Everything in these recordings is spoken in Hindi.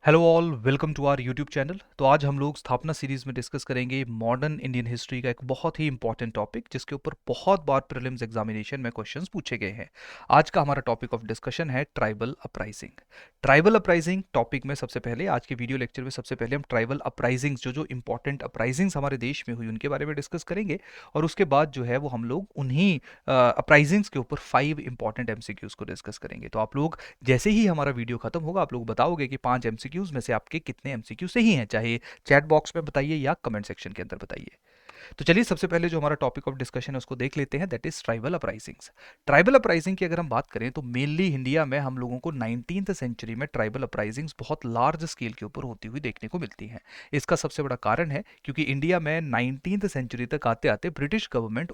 Hello all, welcome to our YouTube channel. तो आज हम लोग स्थापना सीरीज में डिस्कस करेंगे मॉडर्न इंडियन हिस्ट्री का एक बहुत ही इंपॉर्टेंट टॉपिक, जिसके ऊपर बहुत बार प्रीलिम्स एग्जामिनेशन में क्वेश्चंस पूछे गए हैं। आज का हमारा टॉपिक ऑफ डिस्कशन है tribal uprising. Tribal uprising topic में सबसे पहले आज के वीडियो लेक्चर में सबसे पहले हम ट्राइबल अपराइजिंग्स जो जो इंपॉर्टेंट अपराइजिंग्स हमारे देश में हुई उनके बारे में डिस्कस करेंगे। और उसके बाद जो है वो हम लोग उन्हीं अपराइजिंग्स के ऊपर 5 इंपॉर्टेंट एमसीक्यूज को डिस्कस करेंगे। तो आप लोग जैसे ही हमारा वीडियो खत्म होगा आप लोग बताओगे कि 5 एमसीक्यूज में से आपके कितने एमसीक्यू सही हैं, चाहे चैट बॉक्स में बताइए या कमेंट सेक्शन के अंदर बताइए। तो चलिए सबसे पहले जो हमारा टॉपिक ऑफ डिस्कशन है उसको देख लेते हैं, that is tribal uprisings. Tribal uprising की अगर हम बात करें तो मेनली इंडिया में हम लोगों को 19th सेंचुरी में ट्राइबल अपराइजिंग्स बहुत लार्ज स्केल के ऊपर होती हुई देखने को मिलती हैं। इसका सबसे बड़ा कारण है क्योंकि इंडिया में 19th सेंचुरी तक आते आते ब्रिटिश गवर्नमेंट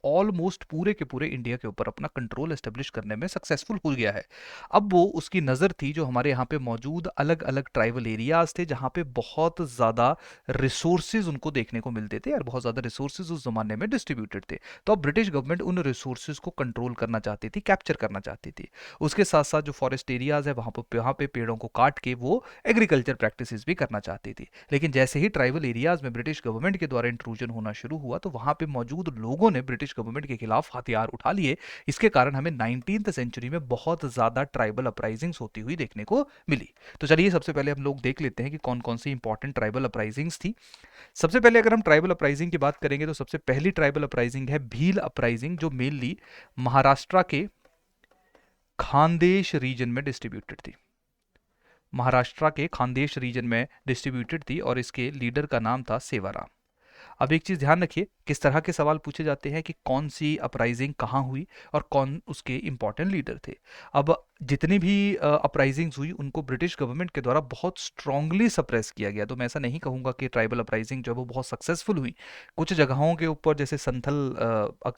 ऑलमोस्ट पूरे के पूरे इंडिया के ऊपर अपना कंट्रोल एस्टेब्लिश करने में सक्सेसफुल हो गया है। अब वो उसकी नज़र थी जो हमारे यहाँ पे मौजूद अलग अलग ट्राइबल एरियाज थे, जहाँ पे बहुत ज़्यादा रिसोर्सेज उनको देखने को मिलते थे और बहुत ज़्यादा रिसोर्सेज उस ज़माने में डिस्ट्रीब्यूटेड थे। तो अब ब्रिटिश गवर्नमेंट उन रिसोर्सेज को कंट्रोल करना चाहती थी, कैप्चर करना चाहती थी। उसके साथ साथ जो फॉरेस्ट एरियाज है वहाँ पे पेड़ों को काट के वो एग्रीकल्चर प्रैक्टिसेस भी करना चाहती थी। लेकिन जैसे ही ट्राइबल एरियाज में ब्रिटिश गवर्नमेंट के द्वारा इंट्रूजन होना शुरू हुआ तो वहाँ पे मौजूद लोगों ने ब्रिटिश गवर्नमेंट के खिलाफ हथियार उठा लिए। इसके कारण हमें 19th सेंचुरी में बहुत ज़्यादा ट्राइबल अपराइजिंग्स होती हुई देखने को मिली। तो चलिए सबसे पहले हम लोग देख लेते हैं कि कौन कौन सी इंपॉर्टेंट ट्राइबल अपराइजिंग्स थी। सबसे पहले अगर हम ट्राइबल अपराइजिंग की बात करेंगे तो सबसे पहली ट्राइबल अपराइजिंग है भील अपराइजिंग, जो मेनली महाराष्ट्र के खानदेश रीजन में डिस्ट्रीब्यूटेड थी। महाराष्ट्र के खानदेश रीजन में डिस्ट्रीब्यूटेड थी और इसके लीडर का नाम था सेवाराम। अब एक चीज़ ध्यान रखिए, किस तरह के सवाल पूछे जाते हैं कि कौन सी अपराइजिंग कहाँ हुई और कौन उसके इंपॉर्टेंट लीडर थे। अब जितनी भी अपराइजिंग्स हुई उनको ब्रिटिश गवर्नमेंट के द्वारा बहुत स्ट्रांगली सप्रेस किया गया। तो मैं ऐसा नहीं कहूँगा कि ट्राइबल अपराइजिंग जो है वो बहुत सक्सेसफुल हुई। कुछ जगहों के ऊपर जैसे संथल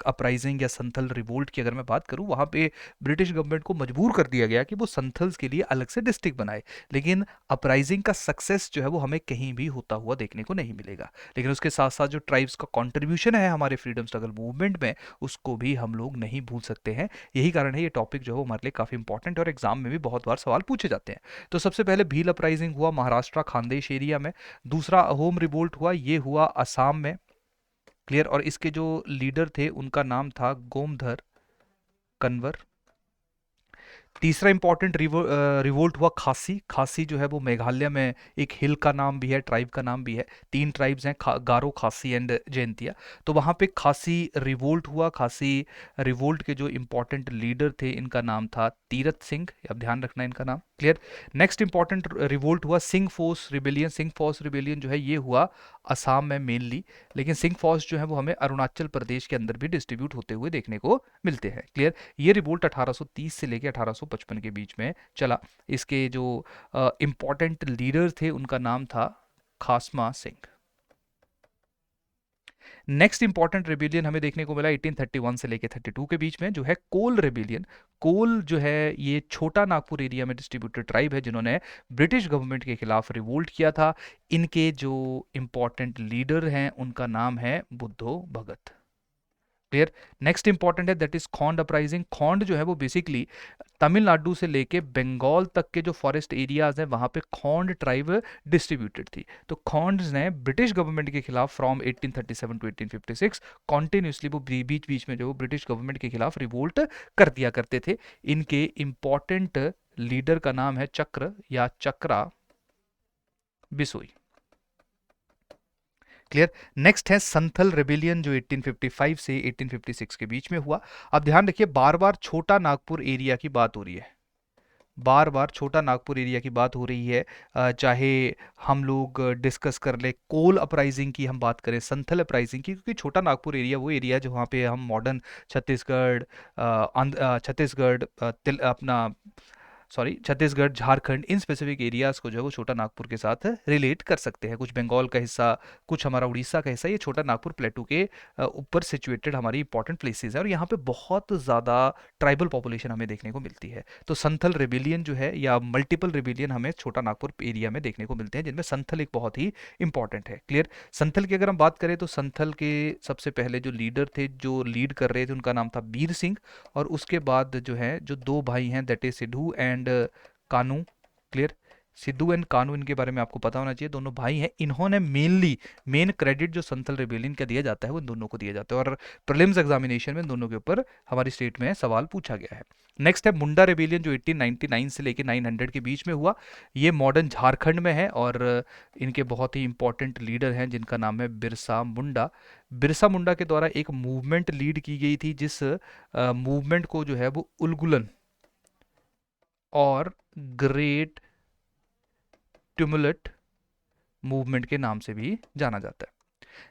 अपराइजिंग या संथल रिवोल्ट की अगर मैं बात करूँ, वहाँ पे ब्रिटिश गवर्नमेंट को मजबूर कर दिया गया कि वो संथल्स के लिए अलग से डिस्ट्रिक्ट बनाए। लेकिन अपराइजिंग का सक्सेस जो है वो हमें कहीं भी होता हुआ देखने को नहीं मिलेगा। लेकिन उसके साथ साथ जो ट्राइब्स का कंट्रीब्यूशन है हमारे फ्रीडम स्ट्रगल मूवमेंट में, उसको भी हम लोग नहीं भूल सकते हैं। यही कारण है ये टॉपिक जो है वो हमारे लिए काफ़ी इंपॉर्टेंट है और एग्जाम में भी बहुत बार सवाल पूछे जाते हैं। तो सबसे पहले भील अपराइजिंग हुआ महाराष्ट्र खानदेश एरिया में। दूसरा अहोम रिवोल्ट हुआ, ये हुआ असम में। क्लियर। और इसके जो लीडर थे उनका नाम था गोमधर कन्वर। तीसरा इंपॉर्टेंट रिवोल्ट हुआ खासी। खासी जो है वो मेघालय में एक हिल का नाम भी है, ट्राइब का नाम भी है। 3 ट्राइब्स हैं, गारो, खासी एंड जैंतिया। तो वहाँ पे खासी रिवोल्ट हुआ। खासी रिवोल्ट के जो इंपॉर्टेंट लीडर थे इनका नाम था तीरथ सिंह। अब ध्यान रखना इनका नाम। क्लियर। नेक्स्ट इंपॉर्टेंट रिवोल्ट हुआ Singh force rebellion. Singh force rebellion जो है ये हुआ असम में मेनली। लेकिन सिंह फोर्स जो है वो हमें अरुणाचल प्रदेश के अंदर भी डिस्ट्रीब्यूट होते हुए देखने को मिलते हैं। क्लियर। ये रिवोल्ट 1830 से लेकर 1855 के बीच में चला। इसके जो इंपॉर्टेंट लीडर थे उनका नाम था खासमा सिंह। नेक्स्ट इंपॉर्टेंट रिबेलियन हमें देखने को मिला 1831 से लेकर 32 के बीच में, जो है कोल रिबेलियन। कोल जो है ये छोटा नागपुर एरिया में डिस्ट्रीब्यूटेड ट्राइब है जिन्होंने ब्रिटिश गवर्नमेंट के खिलाफ रिवोल्ट किया था। इनके जो इंपॉर्टेंट लीडर हैं उनका नाम है बुद्धो भगत। क्लियर। नेक्स्ट इंपॉर्टेंट है that is Khond uprising. Khond जो है वो बेसिकली तमिलनाडु से लेके बंगाल तक के जो फॉरेस्ट एरियाज हैं वहां पे खोंड ट्राइब डिस्ट्रीब्यूटेड थी। तो खोंड्स ने ब्रिटिश गवर्नमेंट के खिलाफ फ्रॉम 1837 टू 1856 कॉन्टिन्यूसली वो बीच बीच में जो वो ब्रिटिश गवर्नमेंट के खिलाफ रिवोल्ट कर दिया करते थे। इनके इंपॉर्टेंट लीडर का नाम है चक्र या चक्रा बिसोई। क्लियर। नेक्स्ट है संथल रेबिलियन जो 1855 से 1856 के बीच में हुआ। अब ध्यान रखिए, बार बार छोटा नागपुर एरिया की बात हो रही है। बार बार छोटा नागपुर एरिया की बात हो रही है। चाहे हम लोग डिस्कस कर ले कोल अपराइजिंग की, हम बात करें संथल अपराइजिंग की, क्योंकि छोटा नागपुर एरिया वो एरिया है जो वहाँ पे हम मॉडर्न छत्तीसगढ़, छत्तीसगढ़, अपना sorry Chhattisgarh, Jharkhand, in specific areas को जो है वो छोटा नागपुर के साथ रिलेट कर सकते हैं। कुछ बंगाल का हिस्सा, कुछ हमारा उड़ीसा का हिस्सा, ये छोटा नागपुर प्लेटू के ऊपर सिचुएटेड हमारी इंपॉर्टेंट प्लेसेस है और यहाँ पे बहुत ज़्यादा ट्राइबल पॉपुलेशन हमें देखने को मिलती है। तो संथल रिबेलियन जो है या मल्टीपल रिबेलियन हमें छोटा नागपुर एरिया में देखने को मिलते हैं, जिनमें संथल एक बहुत ही इंपॉर्टेंट है। क्लियर। संथल की अगर हम बात करें तो संथल के सबसे पहले जो लीडर थे, जो लीड कर रहे थे, उनका नाम था बीर सिंह। और उसके बाद जो है जो 2 भाई हैं that is Sidhu and Kanhu. Clear. Sidhu and Kanhu, इनके बारे में आपको पता होना चाहिए, दोनों भाई हैं। इन्होंने मेन क्रेडिट जो संथल रेबेलियन का दिया जाता है वो इन दोनों को दिया जाता है, और प्रीलिम्स एग्जामिनेशन में इन दोनों के ऊपर हमारी स्टेट में सवाल पूछा गया है। नेक्स्ट है मुंडा रेबेलियन, जो 1899 से लेकर 900 के बीच में हुआ। ये मॉडर्न झारखंड में है, और इनके बहुत ही इंपॉर्टेंट लीडर हैं जिनका नाम है बिरसा मुंडा। बिरसा मुंडा के द्वारा एक मूवमेंट लीड की गई थी, जिस मूवमेंट को जो है वो उलगुलन और ग्रेट ट्यूमुलट मूवमेंट के नाम से भी जाना जाता है।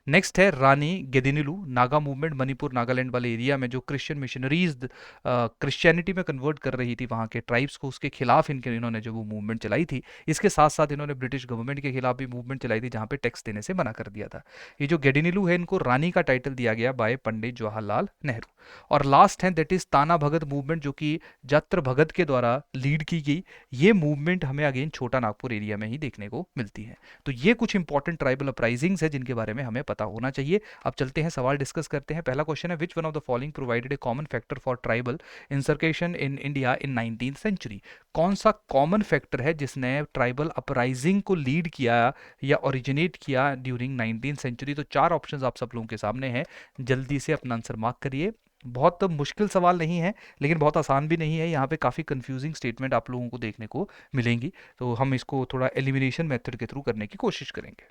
नेक्स्ट है रानी गेदिनिलू, नागा मूवमेंट, मणिपुर नागालैंड वाले एरिया में जो क्रिश्चियन मिशनरीज क्रिश्चियनिटी में कन्वर्ट कर रही थी वहाँ के ट्राइब्स को, उसके खिलाफ इन्होंने जो वो मूवमेंट चलाई थी। इसके साथ साथ इन्होंने ब्रिटिश गवर्नमेंट के खिलाफ भी मूवमेंट चलाई थी, जहाँ पे टैक्स देने से मना कर दिया था। ये जो गेडिनिलू है, इनको रानी का टाइटल दिया गया बाय पंडित जवाहरलाल नेहरू। और लास्ट है दैट इज ताना भगत मूवमेंट, जो कि जत्र भगत के द्वारा लीड की गई। ये मूवमेंट हमें अगेन छोटा नागपुर एरिया में ही देखने को मिलती है। तो ये कुछ इंपॉर्टेंट ट्राइबल अपराइजिंग्स है जिनके बारे में हमें पता होना चाहिए। अब चलते हैं, सवाल डिस्कस करते हैं। पहला क्वेश्चन है, which one of the following provided a common factor for tribal insurrection in India in 19th century. कौन सा कॉमन फैक्टर है जिसने ट्राइबल अपराइजिंग को लीड किया या ओरिजिनेट किया ड्यूरिंग 19th सेंचुरी? तो चार ऑप्शंस आप सब लोगों के सामने हैं, जल्दी से अपना आंसर मार्क करिए। बहुत मुश्किल सवाल नहीं है, लेकिन बहुत आसान भी नहीं है। यहाँ पे काफ़ी कंफ्यूजिंग स्टेटमेंट आप लोगों को देखने को मिलेंगी, तो हम इसको थोड़ा एलिमिनेशन मेथड के थ्रू करने की कोशिश करेंगे।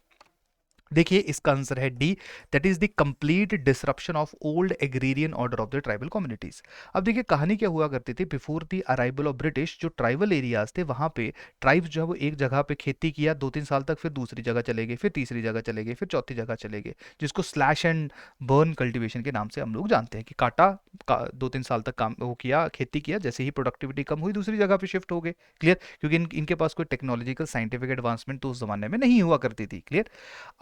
देखिए, इसका आंसर है D, that is the complete disruption of old agrarian order of the tribal communities. अब देखिए, कहानी क्या हुआ करती थी, before the arrival of British, जो ट्राइबल एरियाज थे वहां पे ट्राइब्स जो है वो एक जगह पे खेती किया 2-3 साल तक, फिर दूसरी जगह चले गए, फिर तीसरी जगह चले गए, फिर चौथी जगह चले गए, जिसको स्लैश एंड बर्न कल्टीवेशन के नाम से हम लोग जानते हैं, कि काटा 2-3 साल तक काम वो किया, खेती किया, जैसे ही प्रोडक्टिविटी कम हुई दूसरी जगह पे शिफ्ट हो गए। क्लियर? क्योंकि इनके पास कोई टेक्नोलॉजिकल साइंटिफिक एडवांसमेंट तो उस जमाने में नहीं हुआ करती थी। क्लियर?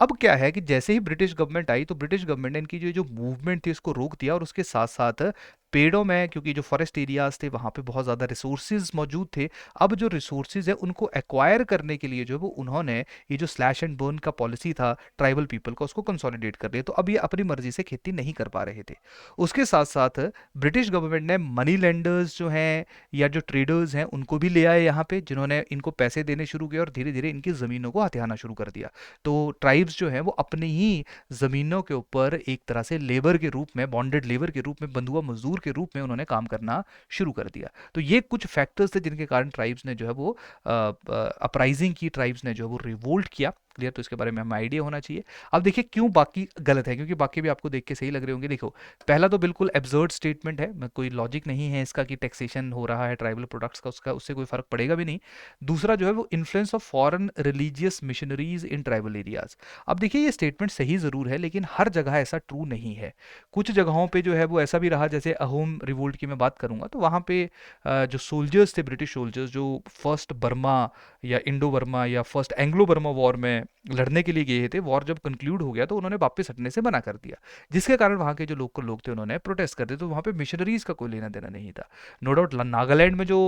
अब क्या है कि जैसे ही ब्रिटिश गवर्नमेंट आई, तो ब्रिटिश गवर्नमेंट ने इनकी जो मूवमेंट थी उसको रोक दिया, और उसके साथ साथ पेड़ों में, क्योंकि जो फॉरेस्ट एरियाज थे वहां पे बहुत ज़्यादा रिसोर्सेज मौजूद थे। अब जो रिसोर्सेज है उनको एक्वायर करने के लिए जो है वो उन्होंने ये जो स्लैश एंड बर्न का पॉलिसी था ट्राइबल पीपल का, उसको कंसोलिडेट कर लिया। तो अब ये अपनी मर्जी से खेती नहीं कर पा रहे थे। उसके साथ साथ ब्रिटिश गवर्नमेंट ने मनी लेंडर्स जो हैं या जो ट्रेडर्स हैं उनको भी ले आए यहाँ पे, जिन्होंने इनको पैसे देने शुरू किए और धीरे धीरे इनकी ज़मीनों को हथियाना शुरू कर दिया। तो ट्राइब्स जो है वो अपनी ही ज़मीनों के ऊपर एक तरह से लेबर के रूप में, बॉन्डेड लेबर के रूप में, बंधुआ मजदूर के रूप में उन्होंने काम करना शुरू कर दिया। तो ये कुछ फैक्टर्स थे जिनके कारण ट्राइब्स ने जो है वो अपराइजिंग की, ट्राइब्स ने जो है वो रिवोल्ट किया। क्लियर? तो इसके बारे में हमें आइडिया होना चाहिए। अब देखिए क्यों बाकी गलत है, क्योंकि बाकी भी आपको देख के सही लग रहे होंगे। देखो, पहला तो बिल्कुल एब्सर्ड स्टेटमेंट है, कोई लॉजिक नहीं है इसका कि टैक्सेशन हो रहा है ट्राइबल प्रोडक्ट्स का, उसका उससे कोई फर्क पड़ेगा भी नहीं। दूसरा जो है वो influence of foreign religious missionaries in tribal areas. अब देखिए, ये स्टेटमेंट सही ज़रूर है, लेकिन हर जगह ऐसा ट्रू नहीं है। कुछ जगहों पे जो है वो ऐसा भी रहा, जैसे अहोम रिवोल्ट की मैं बात करूंगा, तो वहाँ पे जो सोल्जर्स थे, ब्रिटिश सोल्जर्स, जो फर्स्ट बर्मा या इंडो बर्मा या फर्स्ट एंग्लो बर्मा वॉर में लड़ने के लिए गए थे, वॉर जब कंक्लूड हो गया तो उन्होंने वापस हटने से मना कर दिया, जिसके कारण वहाँ के जो लोकल लोग थे उन्होंने प्रोटेस्ट कर दिया। तो वहाँ पे मिशनरीज का कोई लेना देना नहीं था। नो डाउट नागालैंड में जो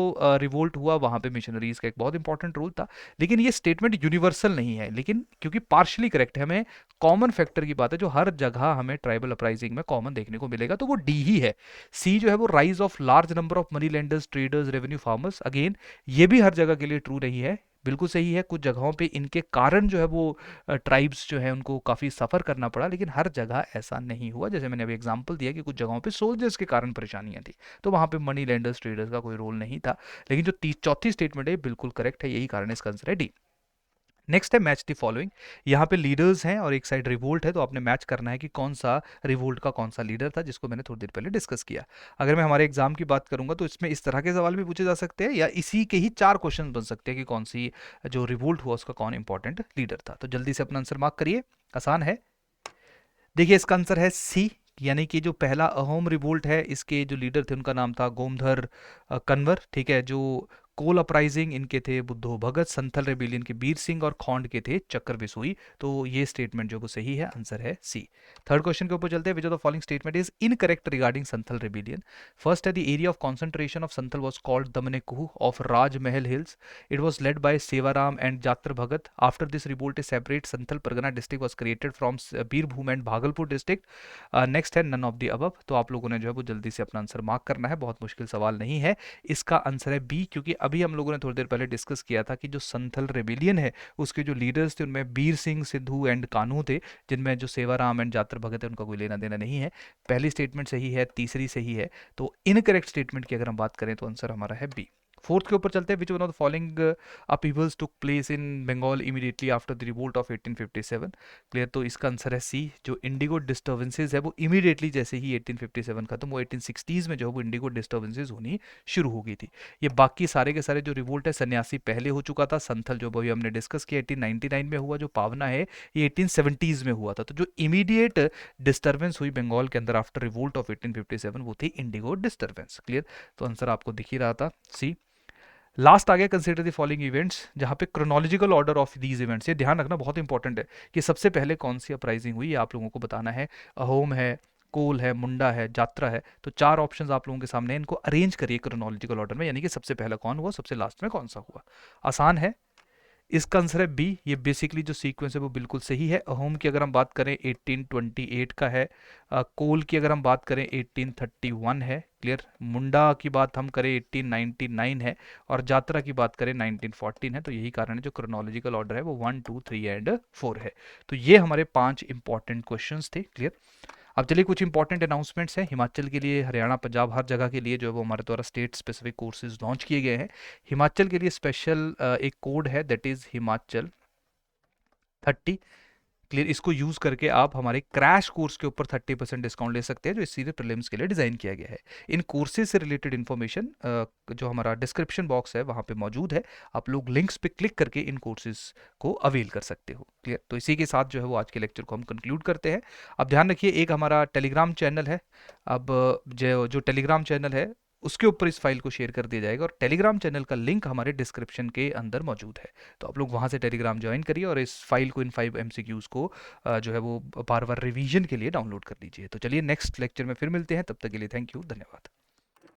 रिवोल्ट हुआ वहाँ पे मिशनरीज का एक बहुत इंपॉर्टेंट रोल था, लेकिन ये स्टेटमेंट यूनिवर्सल नहीं है, लेकिन क्योंकि पार्शली करेक्ट है, हमें कॉमन फैक्टर की बात है जो हर जगह हमें ट्राइबल अपराइजिंग में कॉमन देखने को मिलेगा, तो वो डी ही है। सी जो है वो rise of large number of money lenders, traders, revenue farmers, again ये भी हर जगह के लिए ट्रू नहीं है। बिल्कुल सही है, कुछ जगहों पे इनके कारण जो है वो ट्राइब्स जो है उनको काफ़ी सफ़र करना पड़ा, लेकिन हर जगह ऐसा नहीं हुआ। जैसे मैंने अभी एग्जांपल दिया कि कुछ जगहों पे सोल्जर्स के कारण परेशानियां थी, तो वहाँ पे मनी लेंडर्स, ट्रेडर्स का कोई रोल नहीं था। लेकिन जो चौथी स्टेटमेंट है बिल्कुल करेक्ट है, यही कारण इसका आंसर है डी। नेक्स्ट है मैच द फॉलोइंग। यहाँ पे लीडर्स हैं और एक साइड रिवोल्ट है, तो आपने मैच करना है कि कौन सा रिवोल्ट का कौन सा लीडर था, जिसको मैंने थोड़ी देर पहले डिस्कस किया। अगर मैं हमारे एग्जाम की बात करूंगा तो इसमें इस तरह के सवाल भी पूछे जा सकते हैं, या इसी के ही 4 क्वेश्चन बन सकते हैं कि कौन सी जो रिवोल्ट हुआ उसका कौन इंपॉर्टेंट लीडर था। तो जल्दी से अपना आंसर मार्क करिए, आसान है। देखिए, इसका आंसर है सी, यानी कि जो पहला अहोम रिवोल्ट है इसके जो लीडर थे उनका नाम था गोमधर कन्वर। ठीक है? जो कोल अपराइजिंग इनके थे बुद्धो भगत, संथल रेबिलियन के बीर सिंह और खौंड के थे चक्कर बिसोई। तो ये स्टेटमेंट जो वो सही है, आंसर है सी। थर्ड क्वेश्चन के ऊपर चलते हैं, which of the following statement is incorrect regarding Santhal rebellion? First है, the area of concentration of Santhal was called Damin-i-koh of Rajmahal hills. It was led by Sevaram and Jatra Bhagat. After this revolt a separate Santhal Pargana district was created from Birbhum and Bhagalpur district. Next है नन ऑफ द अबव। तो आप लोगों ने जो है वो जल्दी से अपना आंसर मार्क करना है, बहुत मुश्किल सवाल नहीं है। इसका आंसर है बी, क्योंकि अभी हम लोगों ने थोड़ी देर पहले डिस्कस किया था कि जो संथल रेबिलियन है उसके जो लीडर्स थे उनमें बीर सिंह सिद्धू एंड कान्हू थे, जिनमें जो सेवाराम एंड जात्र भगत है उनका कोई लेना देना नहीं है। पहली स्टेटमेंट सही है, तीसरी सही है। तो इनकरेक्ट स्टेटमेंट की अगर हम बात करें तो आंसर हमारा है बी। फोर्थ के ऊपर चलते हैं। Which one of the following upheavals took place in Bengal immediately after the revolt of 1857? Clear, तो इसका आंसर है सी। जो इंडिगो डिस्टर्बेंसेज है वो इमीडिएटली जैसे ही 1857 खत्म, वो 1860s में जो है वो इंडिगो डिस्टर्बेंसेज होनी शुरू हो गई थी। ये बाकी सारे के सारे जो रिवोल्ट है सन्यासी पहले हो चुका था। संथल जो अभी हमने डिस्कस किया 1899 में हुआ, जो पावना है ये 1870s में हुआ था। तो जो इमीडिएट डिस्टर्बेंस हुई बंगाल के अंदर आफ्टर रिवोल्ट ऑफ 1857 वो थी इंडिगो डिस्टर्बेंस। क्लियर, तो आंसर आपको दिख ही रहा था सी। लास्ट आ गया कंसिडर द फॉलोइंग इवेंट्स, जहां पे chronological order of these events, ये ध्यान रखना बहुत इंपॉर्टेंट है कि सबसे पहले कौन सी अपराइजिंग हुई, ये आप लोगों को बताना है। अहोम है, कोल है, मुंडा है, जात्रा है। तो चार ऑप्शंस आप लोगों के सामने, इनको अरेंज करिए क्रोनोलॉजिकल ऑर्डर में, यानी कि सबसे पहला कौन हुआ, सबसे लास्ट में कौन सा हुआ। आसान है। इसका आंसर है बी। ये बेसिकली जो सीक्वेंस है वो बिल्कुल सही है। अहोम की अगर हम बात करें 1828 का है। कोल की अगर हम बात करें 1831 है। क्लियर, मुंडा की बात हम करें 1899 है, और जात्रा की बात करें 1914 है। तो यही कारण है जो क्रोनोलॉजिकल ऑर्डर है वो 1, 2, 3 एंड 4 है। तो ये हमारे 5 इंपॉर्टेंट क्वेश्चंस थे। क्लियर, अब चलिए कुछ इंपॉर्टेंट अनाउंसमेंट्स हैं हिमाचल के लिए, हरियाणा, पंजाब, हर जगह के लिए जो है वो हमारे द्वारा स्टेट स्पेसिफिक कोर्सेज लॉन्च किए गए हैं। हिमाचल के लिए स्पेशल एक कोड है, दैट इज हिमाचल 30। क्लियर, इसको यूज करके आप हमारे क्रैश कोर्स के ऊपर 30% डिस्काउंट ले सकते हैं, जो इस सीधे प्रीलिम्स के लिए डिजाइन किया गया है। इन कोर्सेज से रिलेटेड इन्फॉर्मेशन जो हमारा डिस्क्रिप्शन बॉक्स है वहां पे मौजूद है। आप लोग लिंक्स पे क्लिक करके इन कोर्सेज को अवेल कर सकते हो। क्लियर, तो इसी के साथ जो है वो आज के लेक्चर को हम कंक्लूड करते हैं। अब ध्यान रखिए, एक हमारा टेलीग्राम चैनल है। अब जो टेलीग्राम चैनल है उसके ऊपर इस फाइल को शेयर कर दिया जाएगा, और टेलीग्राम चैनल का लिंक हमारे डिस्क्रिप्शन के अंदर मौजूद है। तो आप लोग वहां से टेलीग्राम ज्वाइन करिए और इस फाइल को, इन 5 MCQs को जो है वो बार बार रिवीजन के लिए डाउनलोड कर लीजिए। तो चलिए नेक्स्ट लेक्चर में फिर मिलते हैं, तब तक के लिए थैंक यू, धन्यवाद।